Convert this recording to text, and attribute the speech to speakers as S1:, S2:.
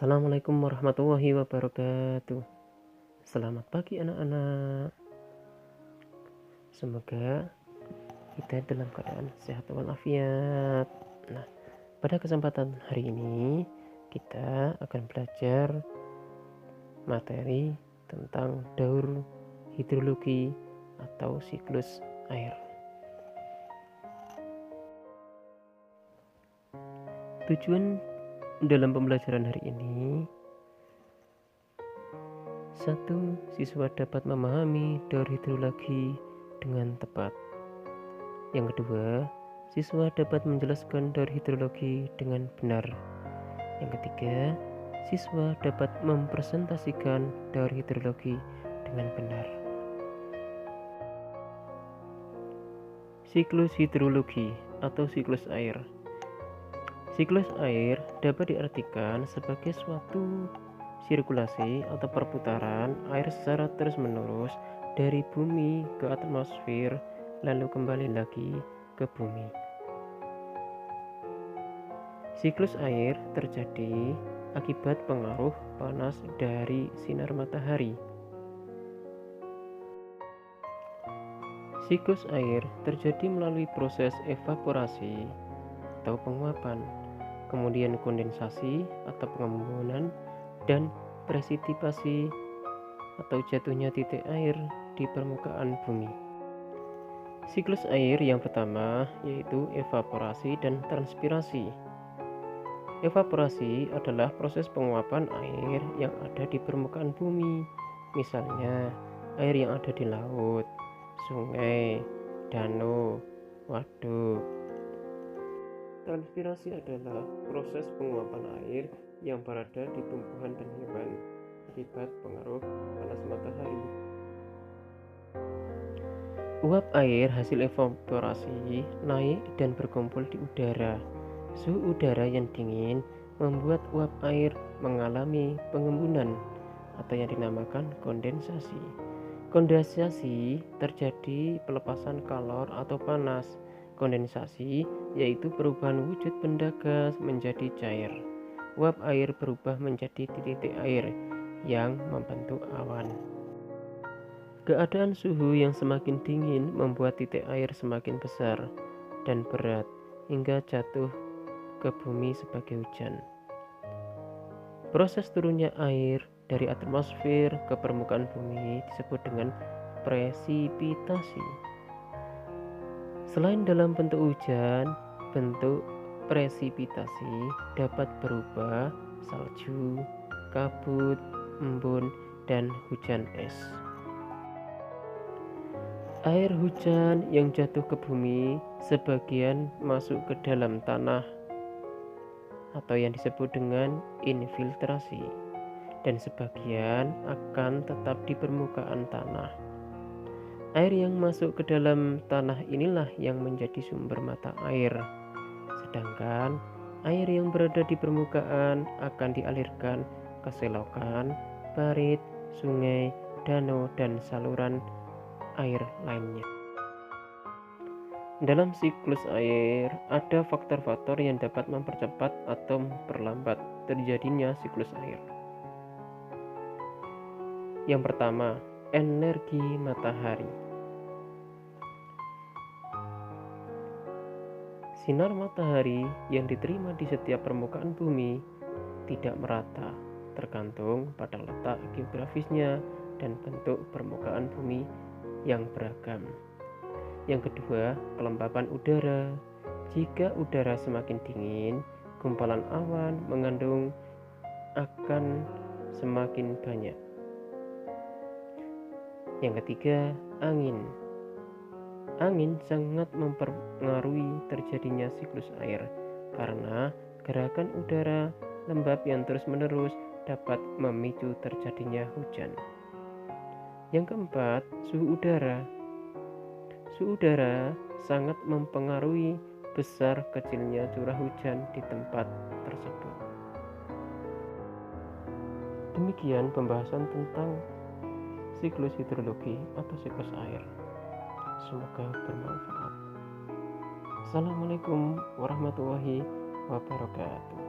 S1: Assalamualaikum warahmatullahi wabarakatuh. Selamat pagi anak-anak. Semoga kita dalam keadaan sehat walafiat. Nah, pada kesempatan hari ini kita akan belajar materi tentang daur hidrologi atau siklus air. Tujuan dalam pembelajaran hari ini, 1. Siswa dapat memahami daur hidrologi dengan tepat. Yang kedua, siswa dapat menjelaskan daur hidrologi dengan benar. Yang ketiga, siswa dapat mempresentasikan daur hidrologi dengan benar. Siklus hidrologi atau siklus air. Siklus air dapat diartikan sebagai suatu sirkulasi atau perputaran air secara terus-menerus dari bumi ke atmosfer lalu kembali lagi ke bumi. Siklus air terjadi akibat pengaruh panas dari sinar matahari. Siklus air terjadi melalui proses evaporasi atau penguapan, kemudian kondensasi atau pengembunan, dan presipitasi atau jatuhnya titik air di permukaan bumi. Siklus air yang pertama yaitu evaporasi dan transpirasi. Evaporasi adalah proses penguapan air yang ada di permukaan bumi, misalnya air yang ada di laut, sungai, danau, waduk. Transpirasi adalah proses penguapan air yang berada di tumbuhan dan hewan akibat pengaruh panas matahari. Uap air hasil evaporasi naik dan berkumpul di udara. Suhu udara yang dingin membuat uap air mengalami pengembunan atau yang dinamakan kondensasi. Kondensasi terjadi pelepasan kalor atau panas. Kondensasi yaitu perubahan wujud benda gas menjadi cair. Uap air berubah menjadi titik air yang membentuk awan. Keadaan suhu yang semakin dingin membuat titik air semakin besar dan berat hingga jatuh ke bumi sebagai hujan. Proses turunnya air dari atmosfer ke permukaan bumi disebut dengan presipitasi. Selain dalam bentuk hujan, bentuk presipitasi dapat berupa salju, kabut, embun, dan hujan es. Air hujan yang jatuh ke bumi sebagian masuk ke dalam tanah atau yang disebut dengan infiltrasi, dan sebagian akan tetap di permukaan tanah. Air yang masuk ke dalam tanah inilah yang menjadi sumber mata air, sedangkan air yang berada di permukaan akan dialirkan ke selokan, parit, sungai, danau, dan saluran air lainnya. Dalam siklus air, ada faktor-faktor yang dapat mempercepat atau memperlambat terjadinya siklus air. Yang pertama, energi matahari. Sinar matahari yang diterima di setiap permukaan bumi tidak merata, tergantung pada letak geografisnya dan bentuk permukaan bumi yang beragam. Yang kedua, kelembapan udara. Jika udara semakin dingin, gumpalan awan mengandung akan semakin banyak. Yang ketiga, angin. Angin sangat mempengaruhi terjadinya siklus air karena gerakan udara lembab yang terus-menerus dapat memicu terjadinya hujan. Yang keempat, suhu udara. Suhu udara sangat mempengaruhi besar kecilnya curah hujan di tempat tersebut. Demikian pembahasan tentang siklus hidrologi atau siklus air. Semoga bermanfaat. Assalamualaikum warahmatullahi wabarakatuh.